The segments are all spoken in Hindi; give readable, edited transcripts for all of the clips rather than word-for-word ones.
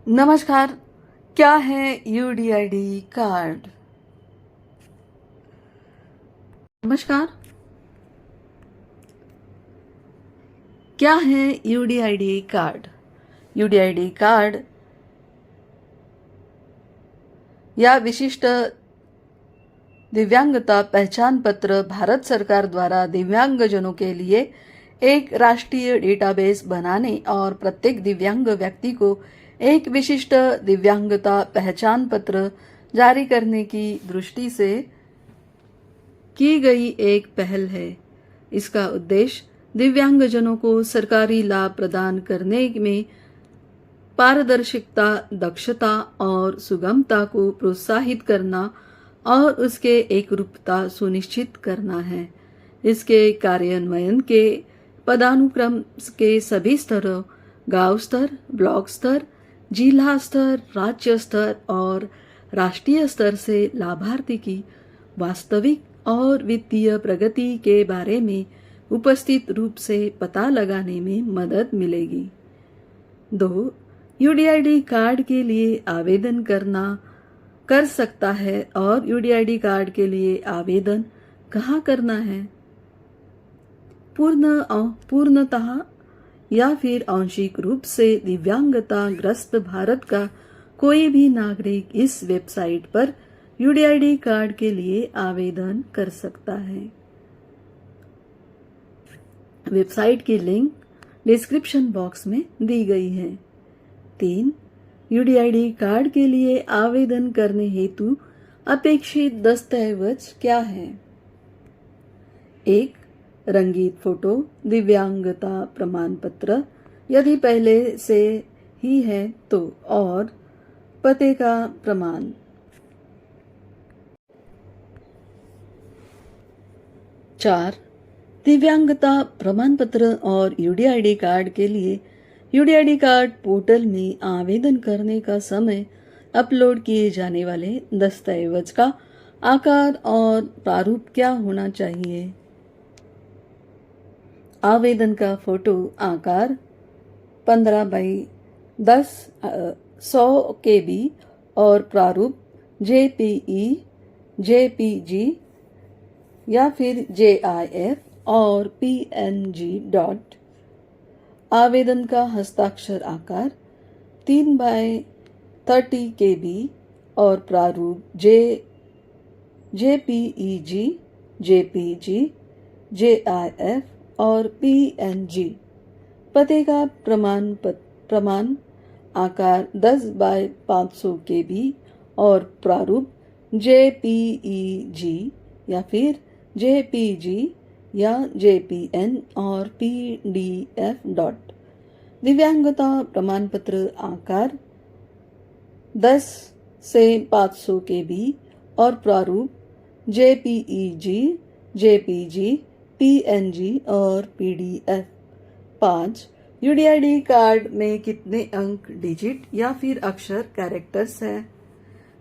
नमस्कार। क्या है यूडीआईडी कार्ड? नमस्कार। क्या है यूडीआईडी कार्ड? यूडीआईडी कार्ड या विशिष्ट दिव्यांगता पहचान पत्र भारत सरकार द्वारा दिव्यांगजनों के लिए एक राष्ट्रीय डेटाबेस बनाने और प्रत्येक दिव्यांग व्यक्ति को एक विशिष्ट दिव्यांगता पहचान पत्र जारी करने की दृष्टि से की गई एक पहल है। इसका उद्देश्य दिव्यांगजनों को सरकारी लाभ प्रदान करने में पारदर्शिता, दक्षता और सुगमता को प्रोत्साहित करना और उसके एकरूपता सुनिश्चित करना है। इसके कार्यान्वयन के पदानुक्रम के सभी स्तरों, गांव स्तर, ब्लॉक स्तर, जिला स्तर, राज्य स्तर और राष्ट्रीय स्तर से लाभार्थी की वास्तविक और वित्तीय प्रगति के बारे में उपस्थित रूप से पता लगाने में मदद मिलेगी। 2. यूडीआईडी कार्ड के लिए आवेदन कर सकता है और यूडीआईडी कार्ड के लिए आवेदन कहाँ करना है? पूर्णतः या फिर आंशिक रूप से दिव्यांगता ग्रस्त भारत का कोई भी नागरिक इस वेबसाइट पर यूडीआईडी कार्ड के लिए आवेदन कर सकता है। वेबसाइट की लिंक डिस्क्रिप्शन बॉक्स में दी गई है। 3. यूडीआईडी कार्ड के लिए आवेदन करने हेतु अपेक्षित दस्तावेज क्या है? 1. रंगीत फोटो, दिव्यांगता प्रमाण पत्र यदि पहले से ही है तो, और पते का प्रमाण। 4. दिव्यांगता प्रमाण पत्र और यूडीआईडी कार्ड के लिए यूडीआईडी कार्ड पोर्टल में आवेदन करने का समय अपलोड किए जाने वाले दस्तावेज का आकार और प्रारूप क्या होना चाहिए? आवेदन का फोटो आकार 15 बाई 10 100 KB और प्रारूप JPE, JPG या फिर JIF और PNG डॉट। आवेदन का हस्ताक्षर आकार 3 बाय 30 KB और प्रारूप JPEG, JPG, JIF और PNG। पते का प्रमाण आकार 10 बाय 500 KB और प्रारूप JPEG या फिर JPG या JPN और PDF डॉट। दिव्यांगता प्रमाण पत्र आकार 10 से 500 KB और प्रारूप JPEG, JPG, PNG और PDF। 5. यूडीआईडी कार्ड में कितने अंक, डिजिट या फिर अक्षर, कैरेक्टर्स है?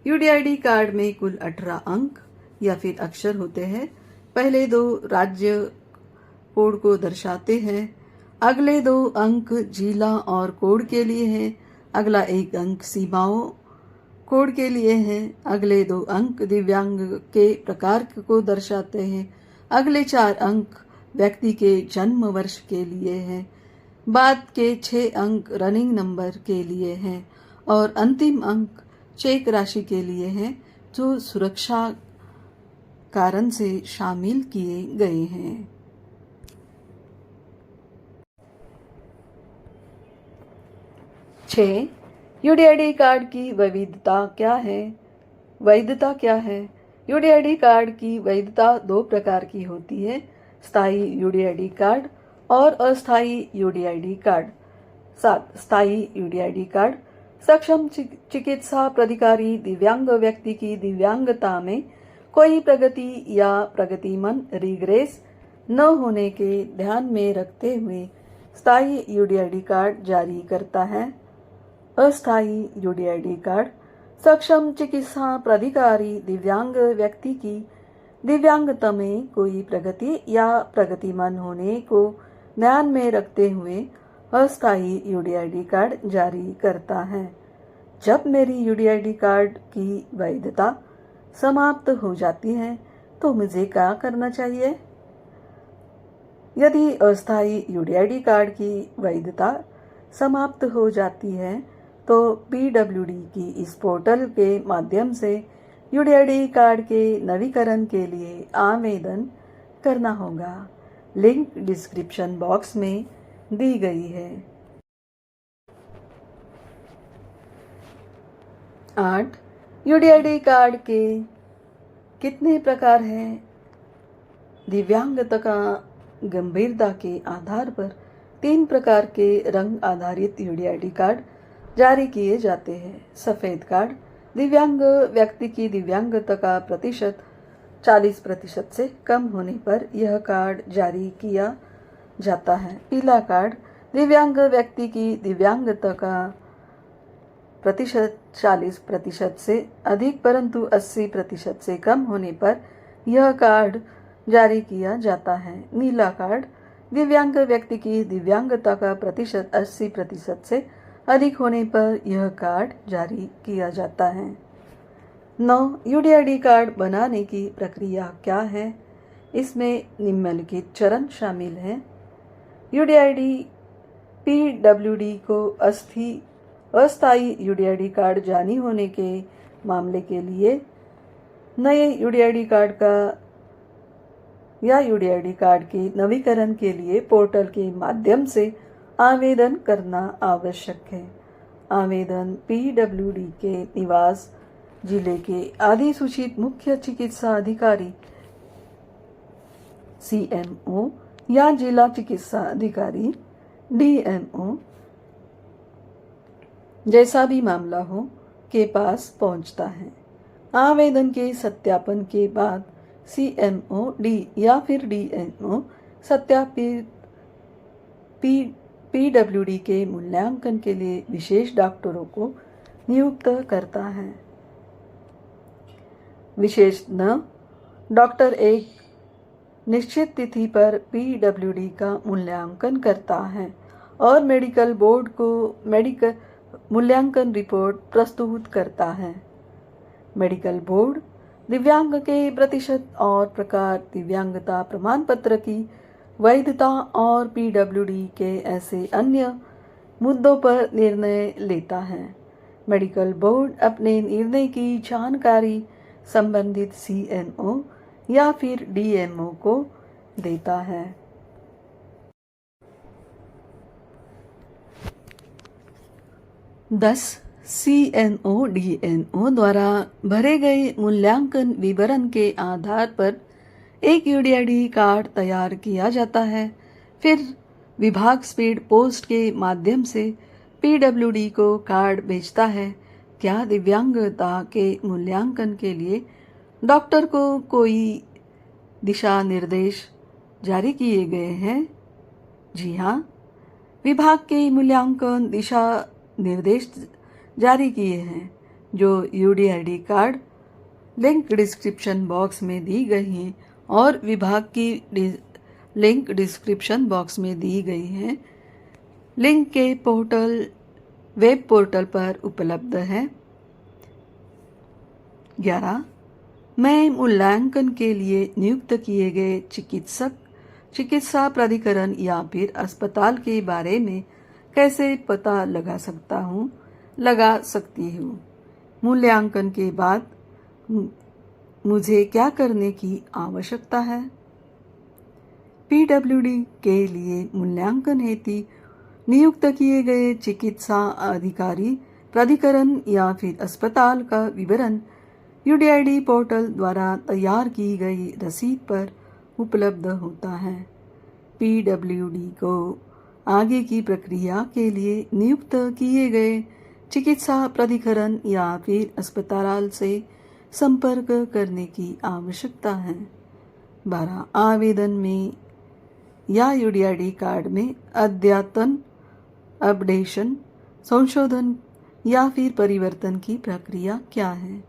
यूडीआईडी कार्ड में कुल 18 अंक या फिर अक्षर होते हैं। पहले 2 राज्य कोड को दर्शाते हैं, अगले 2 अंक जिला और कोड के लिए हैं, अगला 1 अंक सीमाओं कोड के लिए हैं, अगले 2 अंक दिव्यांग के प्रकार को दर्शाते हैं, अगले 4 अंक व्यक्ति के जन्म वर्ष के लिए हैं, बाद के 6 अंक रनिंग नंबर के लिए हैं और अंतिम अंक चेक राशि के लिए हैं जो सुरक्षा कारण से शामिल किए गए हैं। 6. यूडीआईडी कार्ड की वैधता क्या है? यूडीआईडी कार्ड की वैधता 2 प्रकार की होती है, स्थायी यूडीआईडी कार्ड और अस्थायी यूडीआईडी कार्ड। 7. स्थायी यूडीआईडी कार्ड सक्षम चिकित्सा प्राधिकारी दिव्यांग व्यक्ति की दिव्यांगता में कोई प्रगति या प्रगतिमान रिग्रेस न होने के ध्यान में रखते हुए स्थायी यूडीआईडी कार्ड जारी करता है। अस्थायी यूडीआईडी कार्ड सक्षम चिकित्सा प्राधिकारी दिव्यांग व्यक्ति की दिव्यांगता में कोई प्रगति या प्रगतिमान होने को ध्यान में रखते हुए अस्थायी यूडीआईडी कार्ड जारी करता है। जब मेरी यूडीआईडी कार्ड की वैधता समाप्त हो जाती है तो मुझे क्या करना चाहिए? यदि अस्थायी यूडीआईडी कार्ड की वैधता समाप्त हो जाती है तो पीडब्ल्यूडी की इस पोर्टल के माध्यम से यूडीआईडी कार्ड के नवीकरण के लिए आवेदन करना होगा। लिंक डिस्क्रिप्शन बॉक्स में दी गई है। 8. यूडीआईडी कार्ड के कितने प्रकार हैं? दिव्यांगता का गंभीरता के आधार पर 3 प्रकार के रंग आधारित यूडीआईडी कार्ड जारी किए जाते हैं। सफ़ेद कार्ड, दिव्यांग व्यक्ति की दिव्यांगता का प्रतिशत 40% से कम होने पर यह कार्ड जारी किया जाता है। पीला कार्ड, दिव्यांग व्यक्ति की दिव्यांगता का प्रतिशत 40% से अधिक परंतु 80% से कम होने पर यह कार्ड जारी किया जाता है। नीला कार्ड, दिव्यांग व्यक्ति की दिव्यांगता का प्रतिशत 80% से अधिक होने पर यह कार्ड जारी किया जाता है। 9. यूडीआईडी कार्ड बनाने की प्रक्रिया क्या है? इसमें निम्नलिखित चरण शामिल हैं। यूडीआईडी पीडब्ल्यूडी को अस्थायी यूडीआईडी कार्ड जारी होने के मामले के लिए नए यूडीआईडी कार्ड का या यूडीआईडी कार्ड के नवीकरण के लिए पोर्टल के माध्यम से आवेदन करना आवश्यक है। आवेदन पीडब्ल्यूडी के निवास जिले के अधिसूचित मुख्य चिकित्सा अधिकारी सीएमओ या जिला चिकित्सा अधिकारी डीएमओ जैसा भी मामला हो के पास पहुंचता है। आवेदन के सत्यापन के बाद सीएमओ डी या फिर डीएमओ सत्यापित पीडब्ल्यूडी के मूल्यांकन के लिए विशेष डॉक्टरों को नियुक्त करता है। विशेषज्ञ डॉक्टर एक निश्चित तिथि पर पीडब्ल्यूडी का मूल्यांकन करता है और मेडिकल बोर्ड को मेडिकल मूल्यांकन रिपोर्ट प्रस्तुत करता है। मेडिकल बोर्ड दिव्यांग के प्रतिशत और प्रकार, दिव्यांगता प्रमाण पत्र की वैधता और पीडब्ल्यूडी के ऐसे अन्य मुद्दों पर निर्णय लेता है। मेडिकल बोर्ड अपने निर्णय की जानकारी संबंधित सीएमओ या फिर डीएमओ को देता है। 10. सीएमओ डीएमओ द्वारा भरे गए मूल्यांकन विवरण के आधार पर एक यूडीआईडी कार्ड तैयार किया जाता है। फिर विभाग स्पीड पोस्ट के माध्यम से पीडब्ल्यूडी को कार्ड भेजता है। क्या दिव्यांगता के मूल्यांकन के लिए डॉक्टर को कोई दिशा निर्देश जारी किए गए हैं? जी हाँ, विभाग के मूल्यांकन दिशा निर्देश जारी किए हैं जो UDID card link description box में दी गई हैं और विभाग की लिंक डिस्क्रिप्शन बॉक्स में दी गई है। लिंक के वेब पोर्टल पर उपलब्ध है। 11. मैं मूल्यांकन के लिए नियुक्त किए गए चिकित्सा प्राधिकरण या फिर अस्पताल के बारे में कैसे पता लगा सकती हूँ? मूल्यांकन के बाद मुझे क्या करने की आवश्यकता है? पीडब्ल्यूडी के लिए मूल्यांकन हेतु नियुक्त किए गए चिकित्सा अधिकारी, प्राधिकरण या फिर अस्पताल का विवरण यूडीआईडी पोर्टल द्वारा तैयार की गई रसीद पर उपलब्ध होता है। पीडब्ल्यूडी को आगे की प्रक्रिया के लिए नियुक्त किए गए चिकित्सा प्राधिकरण या फिर अस्पताल से संपर्क करने की आवश्यकता है। 12. आवेदन में या यूडीआईडी कार्ड में अद्यतन, अपडेशन, संशोधन या फिर परिवर्तन की प्रक्रिया क्या है?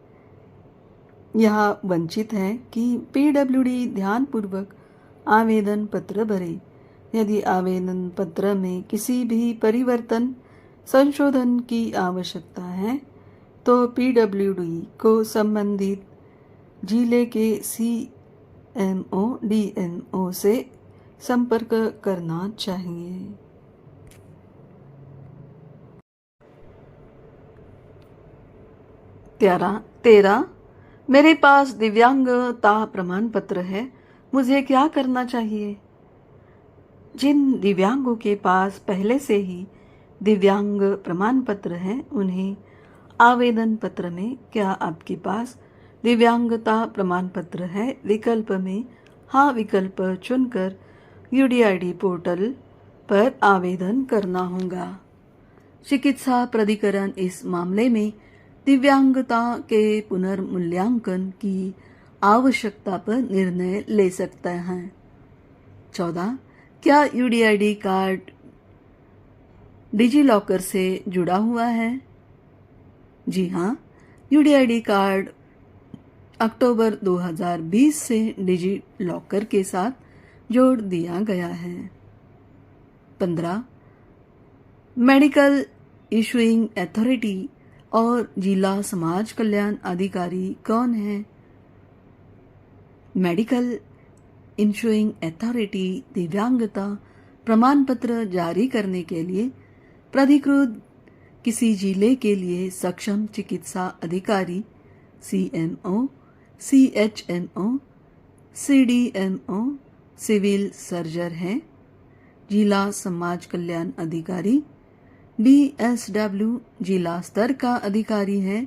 यह वंचित है कि पीडब्ल्यूडी ध्यानपूर्वक आवेदन पत्र भरे। यदि आवेदन पत्र में किसी भी परिवर्तन, संशोधन की आवश्यकता है तो पीडब्ल्यूडी को संबंधित जिले के सीएमओ डीएमओ से संपर्क करना चाहिए। 13 मेरे पास दिव्यांगता प्रमाण पत्र है, मुझे क्या करना चाहिए? जिन दिव्यांगों के पास पहले से ही दिव्यांग प्रमाण पत्र है, उन्हें आवेदन पत्र में क्या आपके पास दिव्यांगता प्रमाण पत्र है विकल्प में हाँ विकल्प चुनकर यूडीआईडी पोर्टल पर आवेदन करना होगा। चिकित्सा प्राधिकरण इस मामले में दिव्यांगता के पुनर्मूल्यांकन की आवश्यकता पर निर्णय ले सकता है। 14 क्या यूडीआईडी कार्ड डिजिलॉकर से जुड़ा हुआ है? जी हाँ, यूडीआईडी कार्ड अक्टूबर 2020 से डिजिलॉकर के साथ जोड़ दिया गया है। 15 मेडिकल इशूइंग अथॉरिटी और जिला समाज कल्याण अधिकारी कौन है? मेडिकल इशूइंग अथॉरिटी दिव्यांगता प्रमाण पत्र जारी करने के लिए प्राधिकृत किसी जिले के लिए सक्षम चिकित्सा अधिकारी CMO, CHMO, CDMO, civil surgeon है। जिला समाज कल्याण अधिकारी बीएसडब्ल्यू जिला स्तर का अधिकारी है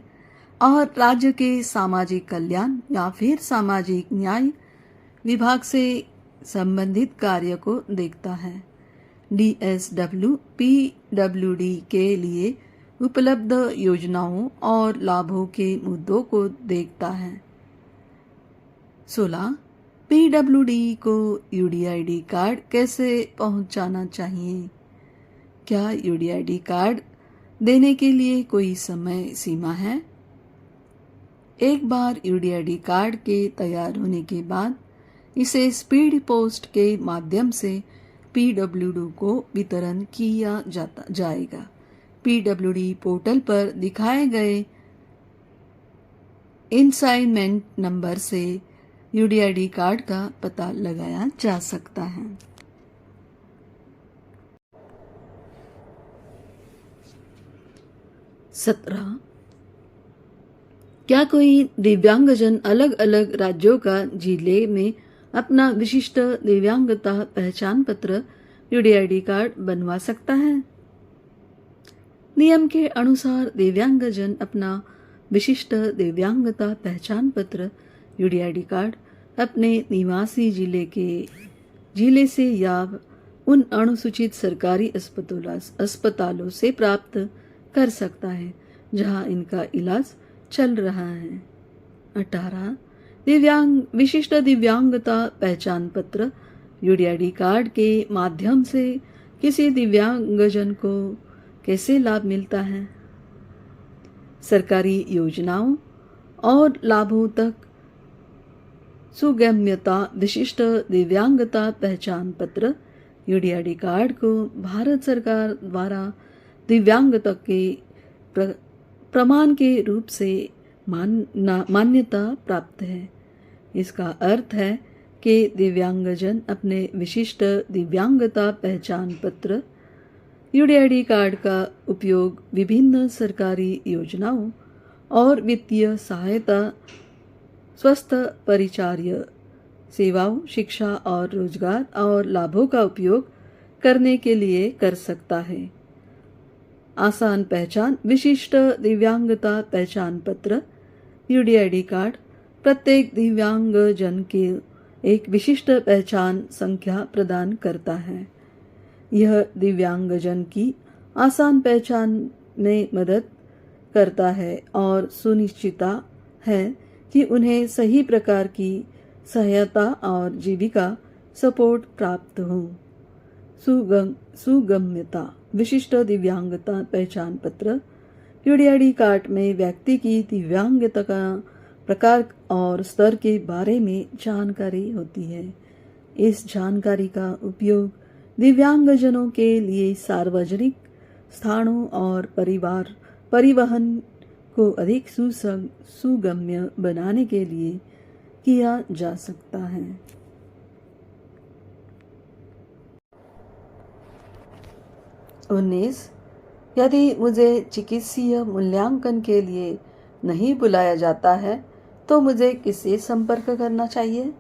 और राज्य के सामाजिक कल्याण या फिर सामाजिक न्याय विभाग से संबंधित कार्य को देखता है। डीएसडब्ल्यू पीडब्ल्यूडी के लिए उपलब्ध योजनाओं और लाभों के मुद्दों को देखता है। 16 पीडब्ल्यूडी को यूडीआईडी कार्ड कैसे पहुंचाना चाहिए? क्या यूडीआईडी कार्ड देने के लिए कोई समय सीमा है? एक बार यूडीआईडी कार्ड के तैयार होने के बाद इसे स्पीड पोस्ट के माध्यम से पीडब्ल्यूडी को वितरण किया जाएगा। पीडब्ल्यूडी पोर्टल पर दिखाए गए असाइनमेंट नंबर से यूडीआईडी कार्ड का पता लगाया जा सकता है। 17 क्या कोई दिव्यांगजन अलग अलग राज्यों का जिले में अपना विशिष्ट दिव्यांगता पहचान पत्र यूडीआईडी कार्ड बनवा सकता है? नियम के अनुसार दिव्यांगजन अपना विशिष्ट दिव्यांगता पहचान पत्र यूडीआईडी कार्ड अपने निवासी जिले से या उन अनुसूचित सरकारी अस्पतालों से प्राप्त कर सकता है जहां इनका इलाज चल रहा है। 18 विशिष्ट दिव्यांगता पहचान पत्र यूडीआईडी कार्ड के माध्यम से किसी दिव्यांगजन को कैसे लाभ मिलता है? सरकारी योजनाओं और लाभों तक सुगम्यता विशिष्ट दिव्यांगता पहचान पत्र यूडीआईडी कार्ड को भारत सरकार द्वारा दिव्यांगता के प्रमाण के रूप से मान्यता प्राप्त है। इसका अर्थ है कि दिव्यांगजन अपने विशिष्ट दिव्यांगता पहचान पत्र यूडीआईडी कार्ड का उपयोग विभिन्न सरकारी योजनाओं और वित्तीय सहायता, स्वस्थ परिचार्य सेवाओं, शिक्षा और रोजगार और लाभों का उपयोग करने के लिए कर सकता है। आसान पहचान विशिष्ट दिव्यांगता पहचान पत्र यूडीआईडी कार्ड प्रत्येक दिव्यांगजन के एक विशिष्ट पहचान संख्या प्रदान करता है। यह दिव्यांगजन की आसान पहचान में मदद करता है और सुनिश्चित है कि उन्हें सही प्रकार की सहायता और जीविका सपोर्ट प्राप्त हो। सुगम्यता विशिष्ट दिव्यांगता पहचान पत्र यूडीआईडी कार्ड में व्यक्ति की दिव्यांगता का प्रकार और स्तर के बारे में जानकारी होती है। इस जानकारी का उपयोग दिव्यांगजनों के लिए सार्वजनिक स्थानों और परिवहन को अधिक सुगम्य बनाने के लिए किया जा सकता है। उन्नीस, यदि मुझे चिकित्सीय मूल्यांकन के लिए नहीं बुलाया जाता है तो मुझे किससे संपर्क करना चाहिए?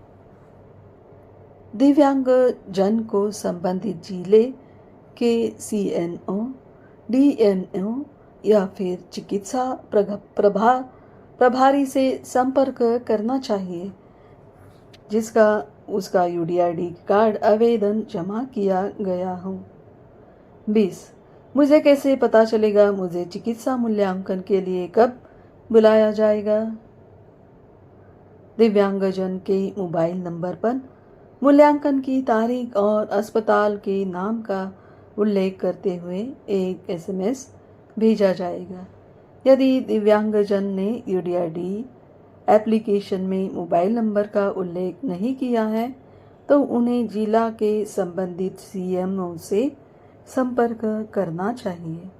दिव्यांग जन को संबंधित जिले के CNO, DMO या फिर चिकित्सा प्रभारी से संपर्क करना चाहिए जिसका उसका UDID कार्ड आवेदन जमा किया गया हो। 20, मुझे कैसे पता चलेगा मुझे चिकित्सा मूल्यांकन के लिए कब बुलाया जाएगा? दिव्यांगजन के मोबाइल नंबर पर मूल्यांकन की तारीख और अस्पताल के नाम का उल्लेख करते हुए एक SMS भेजा जाएगा। यदि दिव्यांगजन ने UDID एप्लीकेशन में मोबाइल नंबर का उल्लेख नहीं किया है तो उन्हें जिला के संबंधित CMO से संपर्क करना चाहिए।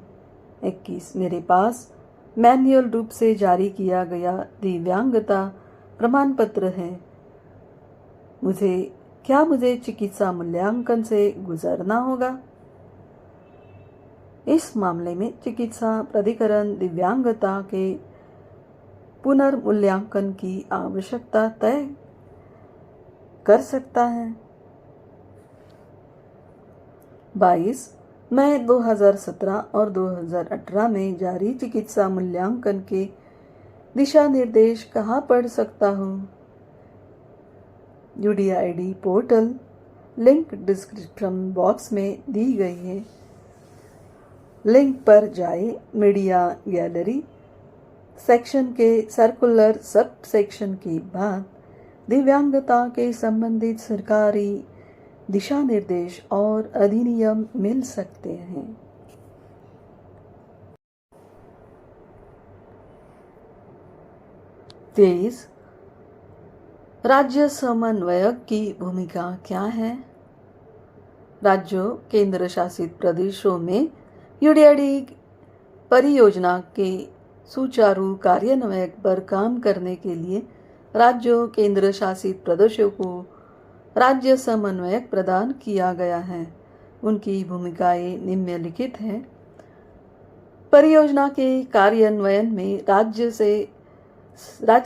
21, मेरे पास मैन्युअल रूप से जारी किया गया दिव्यांगता प्रमाण पत्र है। मुझे चिकित्सा मूल्यांकन से गुजरना होगा? इस मामले में चिकित्सा प्राधिकरण दिव्यांगता के पुनर्मूल्यांकन की आवश्यकता तय कर सकता है। 22, मैं 2017 और 2018 में जारी चिकित्सा मूल्यांकन के दिशा निर्देश कहाँ पढ़ सकता हूँ? UDID portal link description box में दी गई है। लिंक पर जाए, मीडिया गैलरी सेक्शन के सर्कुलर सब सेक्शन के बाद दिव्यांगता के संबंधित सरकारी दिशा निर्देश और अधिनियम मिल सकते हैं। तेईस, राज्य समन्वयक की भूमिका क्या है? राज्यों केंद्र शासित प्रदेशों में UDID परियोजना के सुचारू कार्यान्वयन पर काम करने के लिए राज्यों केंद्र शासित प्रदेशों को राज्य समन्वयक प्रदान किया गया है। उनकी भूमिकाएं निम्नलिखित हैं। परियोजना के कार्यान्वयन में राज्य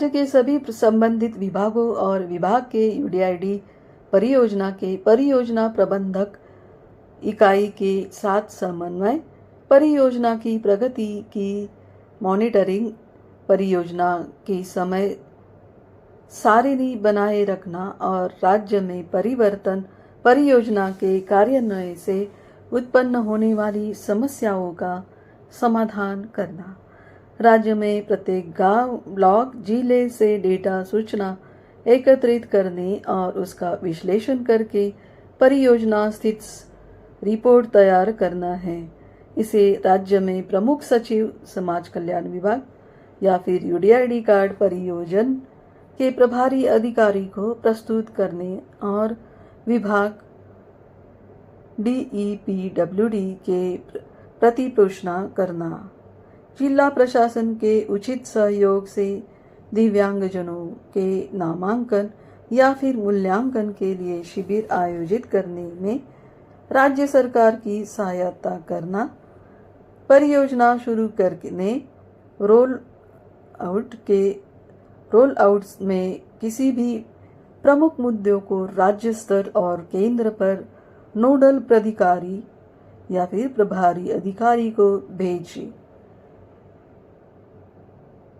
के सभी संबंधित विभागों और विभाग के UDID परियोजना के परियोजना प्रबंधक इकाई के साथ समन्वय, परियोजना की प्रगति की मॉनिटरिंग, परियोजना की समय सारिणी बनाए रखना और राज्य में परियोजना के कार्यान्वयन से उत्पन्न होने वाली समस्याओं का समाधान करना। राज्य में प्रत्येक गांव, ब्लॉक, जिले से डेटा सूचना एकत्रित करने और उसका विश्लेषण करके परियोजना स्थित रिपोर्ट तैयार करना है। इसे राज्य में प्रमुख सचिव समाज कल्याण विभाग या फिर UDID कार्ड परियोजन के प्रभारी अधिकारी को प्रस्तुत करने और विभाग DEPWD के प्रति घोषणा करना। जिला प्रशासन के उचित सहयोग से दिव्यांगजनों के नामांकन या फिर मूल्यांकन के लिए शिविर आयोजित करने में राज्य सरकार की सहायता करना। परियोजना शुरू करने रोल आउट में किसी भी प्रमुख मुद्दों को राज्य स्तर और केंद्र पर नोडल प्राधिकारी या फिर प्रभारी अधिकारी को भेजें,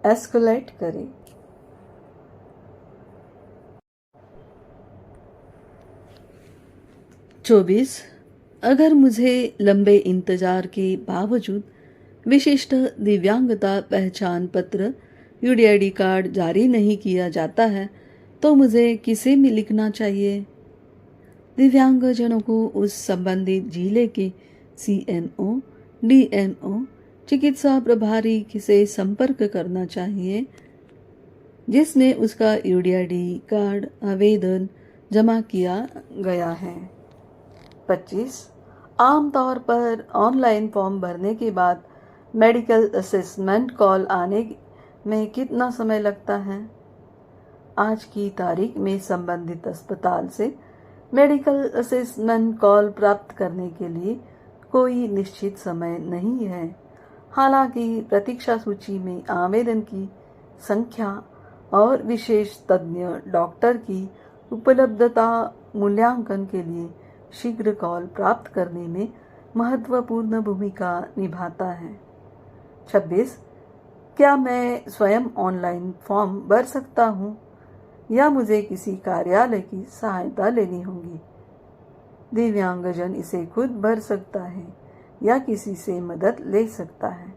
एस्केलेट करें। चौबीस, अगर मुझे लंबे इंतजार के बावजूद विशिष्ट दिव्यांगता पहचान पत्र UDID कार्ड जारी नहीं किया जाता है तो मुझे किसे में लिखना चाहिए? दिव्यांगजनों को उस संबंधित जिले के CNO, DMO, चिकित्सा प्रभारी से संपर्क करना चाहिए जिसने उसका UDID कार्ड आवेदन जमा किया गया है। 25, आमतौर पर ऑनलाइन फॉर्म भरने के बाद मेडिकल असेसमेंट कॉल आने में कितना समय लगता है? आज की तारीख में संबंधित अस्पताल से मेडिकल असेसमेंट कॉल प्राप्त करने के लिए कोई निश्चित समय नहीं है। हालांकि प्रतीक्षा सूची में आवेदन की संख्या और विशेष तज्ञ डॉक्टर की उपलब्धता मूल्यांकन के लिए शीघ्र कॉल प्राप्त करने में महत्वपूर्ण भूमिका निभाता है। 26. क्या मैं स्वयं ऑनलाइन फॉर्म भर सकता हूँ या मुझे किसी कार्यालय की सहायता लेनी होगी? दिव्यांगजन इसे खुद भर सकता है या किसी से मदद ले सकता है।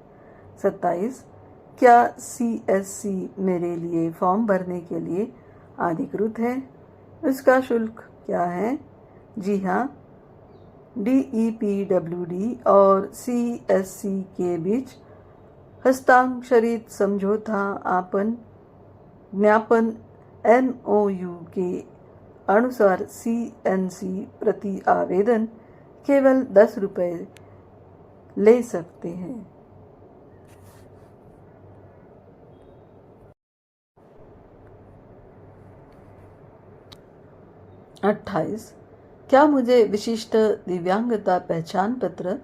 27. क्या CSC मेरे लिए फॉर्म भरने के लिए अधिकृत है? उसका शुल्क क्या है? जी हाँ, DEPWD और CSC के बीच हस्ताक्षरित समझौता ज्ञापन MOU के अनुसार CNC प्रति आवेदन केवल 10 रुपये ले सकते हैं। 28. क्या मुझे विशिष्ट दिव्यांगता पहचान पत्र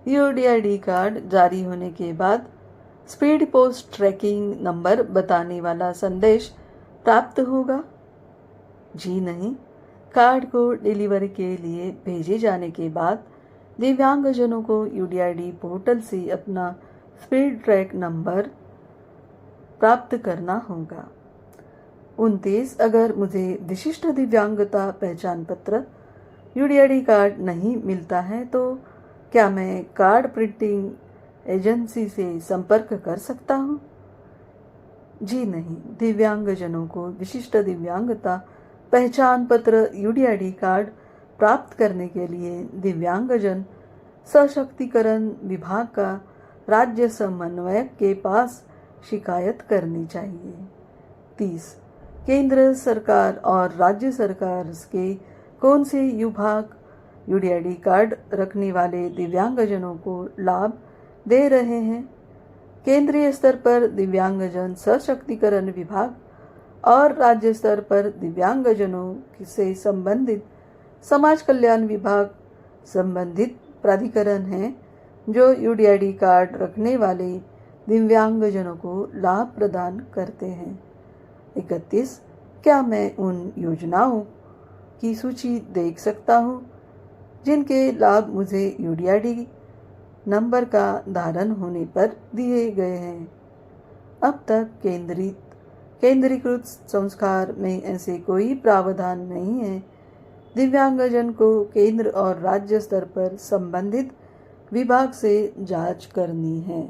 UDID कार्ड जारी होने के बाद स्पीड पोस्ट ट्रैकिंग नंबर बताने वाला संदेश प्राप्त होगा? जी नहीं। कार्ड को डिलीवरी के लिए भेजे जाने के बाद दिव्यांगजनों को UDID पोर्टल से अपना स्पीड ट्रैक नंबर प्राप्त करना होगा। 29. अगर मुझे विशिष्ट दिव्यांगता पहचान पत्र UDID कार्ड नहीं मिलता है तो क्या मैं कार्ड प्रिंटिंग एजेंसी से संपर्क कर सकता हूँ? जी नहीं। दिव्यांगजनों को विशिष्ट दिव्यांगता पहचान पत्र UDID कार्ड प्राप्त करने के लिए दिव्यांगजन सशक्तिकरण विभाग का राज्य समन्वयक के पास शिकायत करनी चाहिए। 30. केंद्र सरकार और राज्य सरकार के कौन से विभाग UDID कार्ड रखने वाले दिव्यांगजनों को लाभ दे रहे हैं? केंद्रीय स्तर पर दिव्यांगजन सशक्तिकरण विभाग और राज्य स्तर पर दिव्यांगजनों से संबंधित समाज कल्याण विभाग संबंधित प्राधिकरण हैं जो UDID कार्ड रखने वाले दिव्यांगजनों को लाभ प्रदान करते हैं। 31. क्या मैं उन योजनाओं की सूची देख सकता हूँ जिनके लाभ मुझे UDID नंबर का धारण होने पर दिए गए हैं? अब तक केंद्रीकृत संस्कार में ऐसे कोई प्रावधान नहीं है। दिव्यांगजन को केंद्र और राज्य स्तर पर संबंधित विभाग से जांच करनी है।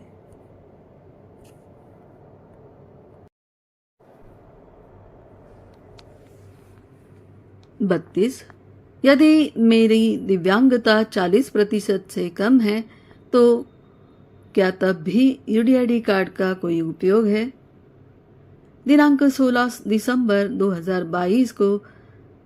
32. यदि मेरी दिव्यांगता 40% से कम है तो क्या तब भी UDID कार्ड का कोई उपयोग है? दिनांक 16 दिसंबर 2022 को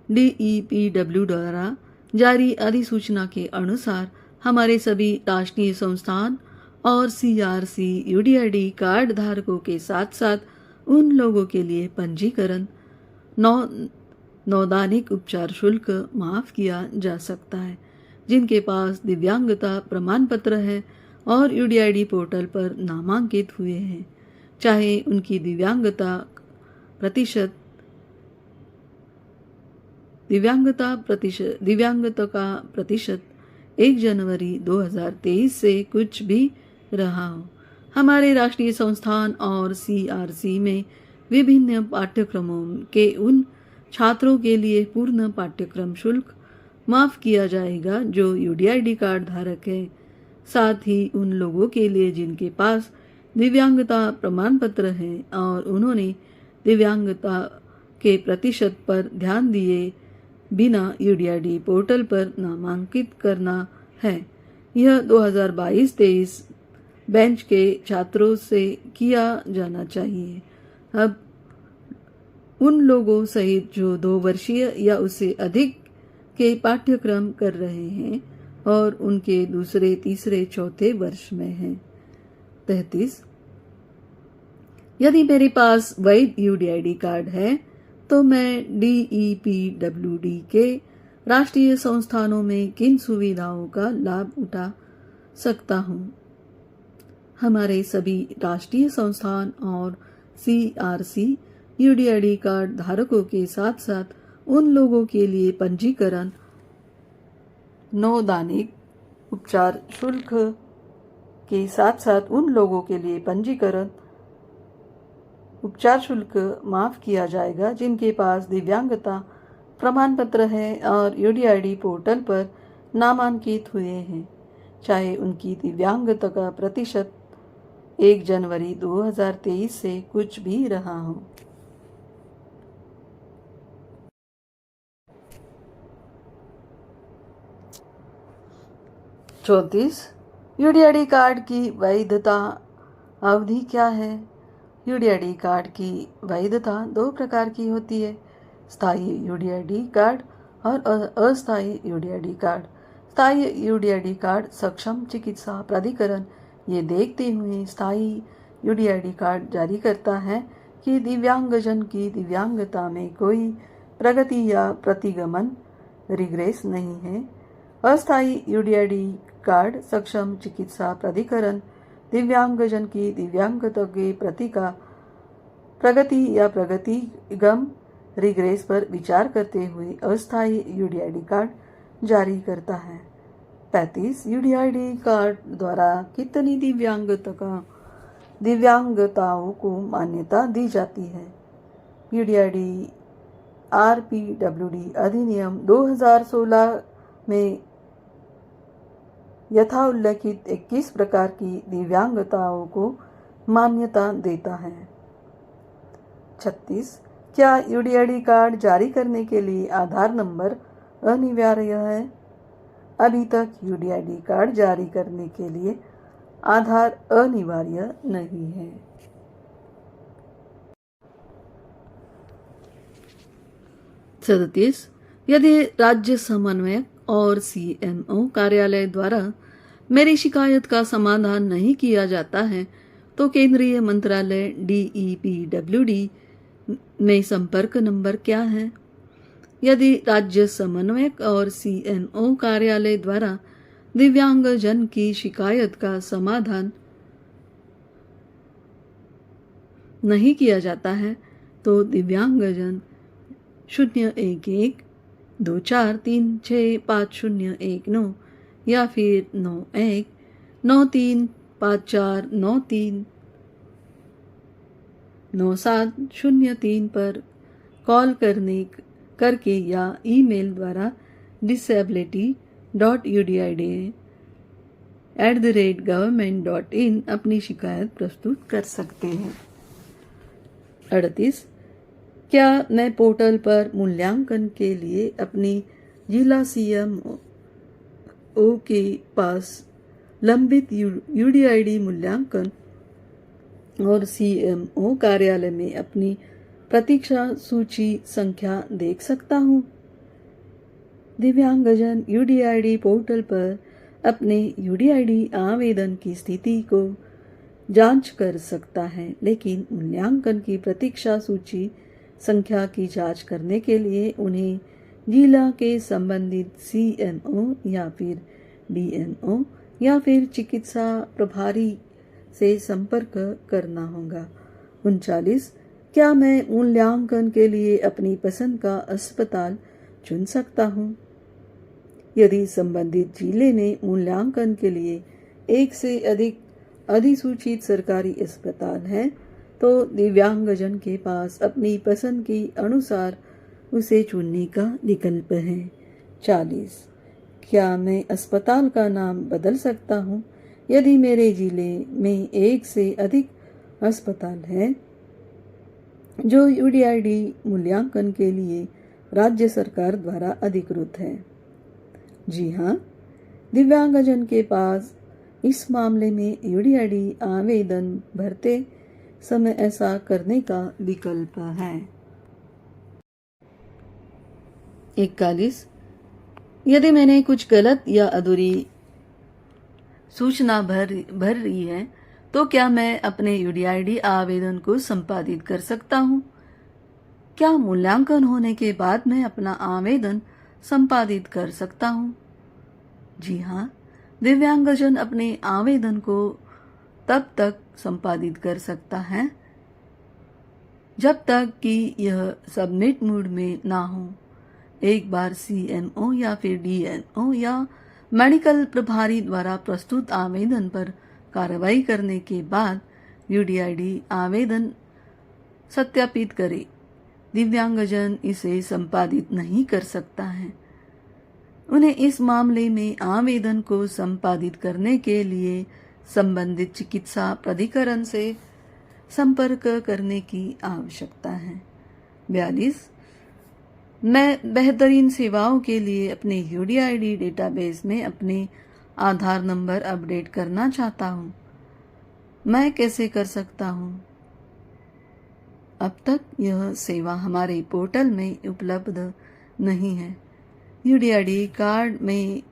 DEPW द्वारा जारी अधिसूचना के अनुसार हमारे सभी राष्ट्रीय संस्थान और CRC UDID कार्ड धारकों के साथ साथ उन लोगों के लिए पंजीकरण नौदानिक उपचार शुल्क माफ किया जा सकता है जिनके पास दिव्यांगता प्रमाण पत्र है और UDID पोर्टल पर नामांकित हुए हैं, चाहे उनकी दिव्यांगता का प्रतिशत 1 जनवरी 2023 से कुछ भी रहा हो। हमारे राष्ट्रीय संस्थान और CRC में विभिन्न पाठ्यक्रमों के उन छात्रों के लिए पूर्ण पाठ्यक्रम शुल्क माफ किया जाएगा जो UDID कार्ड धारक है, साथ ही उन लोगों के लिए जिनके पास दिव्यांगता प्रमाण पत्र है और उन्होंने दिव्यांगता के प्रतिशत पर ध्यान दिए बिना UDID पोर्टल पर नामांकित करना है। यह 2022-23 बैच के छात्रों से किया जाना चाहिए। अब उन लोगों सहित जो 2 वर्षीय या उससे अधिक के पाठ्यक्रम कर रहे हैं और उनके दूसरे, तीसरे, चौथे वर्ष में हैं। 33. यदि मेरे पास वैध यूडीआईडी कार्ड है तो मैं DEPWD के राष्ट्रीय संस्थानों में किन सुविधाओं का लाभ उठा सकता हूँ? हमारे सभी राष्ट्रीय संस्थान और CRC यूडीआईडी कार्ड धारकों के साथ साथ उन लोगों के लिए पंजीकरण नवोदैनिक उपचार शुल्क के साथ साथ उन लोगों के लिए पंजीकरण उपचार शुल्क माफ किया जाएगा जिनके पास दिव्यांगता प्रमाण पत्र है और यूडीआईडी पोर्टल पर नामांकित हुए हैं, चाहे उनकी दिव्यांगता का प्रतिशत 1 जनवरी 2023 से कुछ भी रहा हो। चौंतीस, यूडीआईडी कार्ड की वैधता अवधि क्या है? यूडीआईडी कार्ड की वैधता 2 प्रकार की होती है, स्थायी यूडीआईडी कार्ड और अस्थायी यूडीआईडी कार्ड। स्थायी यूडीआईडी कार्ड सक्षम चिकित्सा प्राधिकरण ये देखते हुए स्थायी यूडीआईडी कार्ड जारी करता है कि दिव्यांगजन की दिव्यांगता में कोई प्रगति या प्रतिगमन रिग्रेस नहीं है। अस्थायी यूडीआईडी कार्ड सक्षम चिकित्सा प्राधिकरण दिव्यांगजन की दिव्यांगता के प्रति का प्रगति या प्रगतिगम रिग्रेस पर विचार करते हुए अस्थायी यूडीआईडी कार्ड जारी करता है। 35, यूडीआईडी कार्ड द्वारा कितनी दिव्यांगताओं को मान्यता दी जाती है? यूडीआईडी RPWD अधिनियम 2016 में यथाउल्लेखित 21 प्रकार की दिव्यांगताओं को मान्यता देता है। 36, क्या यूडीआईडी कार्ड जारी करने के लिए आधार नंबर अनिवार्य है? अभी तक यूडीआईडी कार्ड जारी करने के लिए आधार अनिवार्य नहीं है। 37, यदि राज्य समन्वयक और CMO कार्यालय द्वारा मेरी शिकायत का समाधान नहीं किया जाता है तो केंद्रीय मंत्रालय DEPWD में संपर्क नंबर क्या है? यदि राज्य समन्वयक और CMO कार्यालय द्वारा दिव्यांगजन की शिकायत का समाधान नहीं किया जाता है तो दिव्यांगजन 011-24365019 या फिर 91-93-5493-9703 पर कॉल करके या ईमेल द्वारा disability.udid@government.in अपनी शिकायत प्रस्तुत कर सकते हैं। 38, क्या मैं पोर्टल पर मूल्यांकन के लिए अपनी जिला CMO के पास लंबित यूडीआईडी मूल्यांकन और CMO कार्यालय में अपनी प्रतीक्षा सूची संख्या देख सकता हूँ? दिव्यांगजन यूडीआईडी पोर्टल पर अपने यूडीआईडी आवेदन की स्थिति को जांच कर सकता है, लेकिन मूल्यांकन की प्रतीक्षा सूची संख्या की जांच करने के लिए उन्हें जिला के संबंधित CMO या फिर DMO या फिर चिकित्सा प्रभारी से संपर्क करना होगा। 39, क्या मैं मूल्यांकन के लिए अपनी पसंद का अस्पताल चुन सकता हूँ? यदि संबंधित जिले ने मूल्यांकन के लिए 1 से अधिक अधिसूचित सरकारी अस्पताल है तो दिव्यांगजन के पास अपनी पसंद के अनुसार उसे चुनने का विकल्प है। 40, क्या मैं अस्पताल का नाम बदल सकता हूँ? यदि मेरे जिले में 1 से अधिक अस्पताल है जो यूडीआईडी मूल्यांकन के लिए राज्य सरकार द्वारा अधिकृत है। जी हाँ, दिव्यांगजन के पास इस मामले में यूडीआईडी आवेदन भरते समय ऐसा करने का विकल्प है। 41, यदि मैंने कुछ गलत या अधूरी सूचना भर रही है तो क्या मैं अपने यूडीआईडी आवेदन को संपादित कर सकता हूँ? क्या मूल्यांकन होने के बाद मैं अपना आवेदन संपादित कर सकता हूँ? जी हाँ, दिव्यांगजन अपने आवेदन को तब तक संपादित कर सकता है जब तक कि यह सबमिट मोड में ना हो। एक बार सीएमओ या फिर डीएनओ या मेडिकल प्रभारी द्वारा प्रस्तुत आवेदन पर कार्रवाई करने के बाद यूडीआईडी आवेदन सत्यापित करे, दिव्यांगजन इसे संपादित नहीं कर सकता है। उन्हें इस मामले में आवेदन को संपादित करने के लिए संबंधित चिकित्सा प्राधिकरण से संपर्क करने की आवश्यकता है। 42. मैं बेहतरीन सेवाओं के लिए अपने यूडीआईडी डेटाबेस में अपने आधार नंबर अपडेट करना चाहता हूँ। मैं कैसे कर सकता हूँ? अब तक यह सेवा हमारे पोर्टल में उपलब्ध नहीं है। यूडीआईडी कार्ड में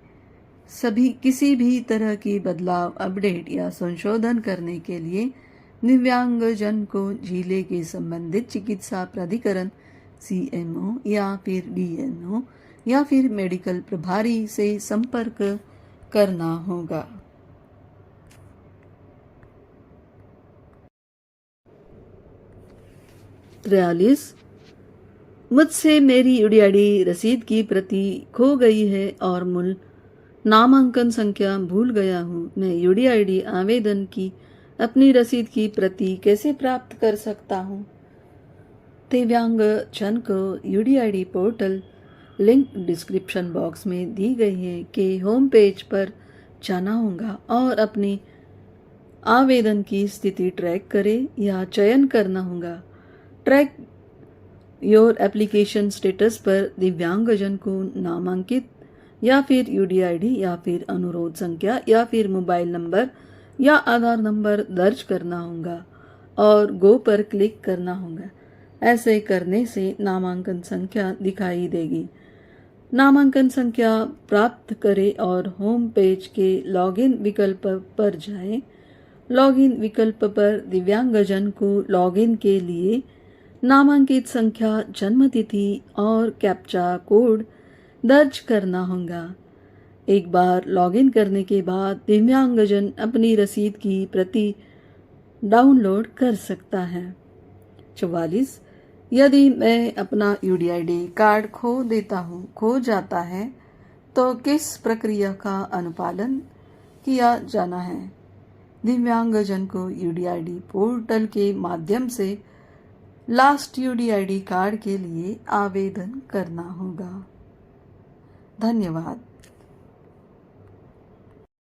किसी भी तरह की बदलाव, अपडेट या संशोधन करने के लिए दिव्यांगजन को जिले के संबंधित चिकित्सा प्राधिकरण सीएमओ या फिर डीएनओ या फिर मेडिकल प्रभारी से संपर्क करना होगा। 43. मुझसे मेरी यूडीआईडी रसीद की प्रति खो गई है और मूल नामांकन संख्या भूल गया हूँ। मैं यूडीआईडी आवेदन की अपनी रसीद की प्रति कैसे प्राप्त कर सकता हूँ? दिव्यांगजन को UDID portal link description box में दी गई है कि होम पेज पर जाना होगा और अपनी आवेदन की स्थिति ट्रैक करे या चयन करना होगा। ट्रैक योर एप्लीकेशन स्टेटस पर दिव्यांगजन को नामांकित या फिर यूडीआईडी या फिर अनुरोध संख्या या फिर मोबाइल नंबर या आधार नंबर दर्ज करना होगा और गो पर क्लिक करना होगा। ऐसे करने से नामांकन संख्या दिखाई देगी। नामांकन संख्या प्राप्त करें और होम पेज के लॉगिन विकल्प पर जाएं। लॉगिन विकल्प पर दिव्यांगजन को लॉगिन के लिए नामांकित संख्या, जन्मतिथि और कैप्चा कोड दर्ज करना होगा। एक बार लॉगिन करने के बाद दिव्यांगजन अपनी रसीद की प्रति डाउनलोड कर सकता है। 44. यदि मैं अपना यूडीआईडी कार्ड खो जाता है तो किस प्रक्रिया का अनुपालन किया जाना है? दिव्यांगजन को यूडीआईडी पोर्टल के माध्यम से लास्ट यूडीआईडी कार्ड के लिए आवेदन करना होगा। धन्यवाद।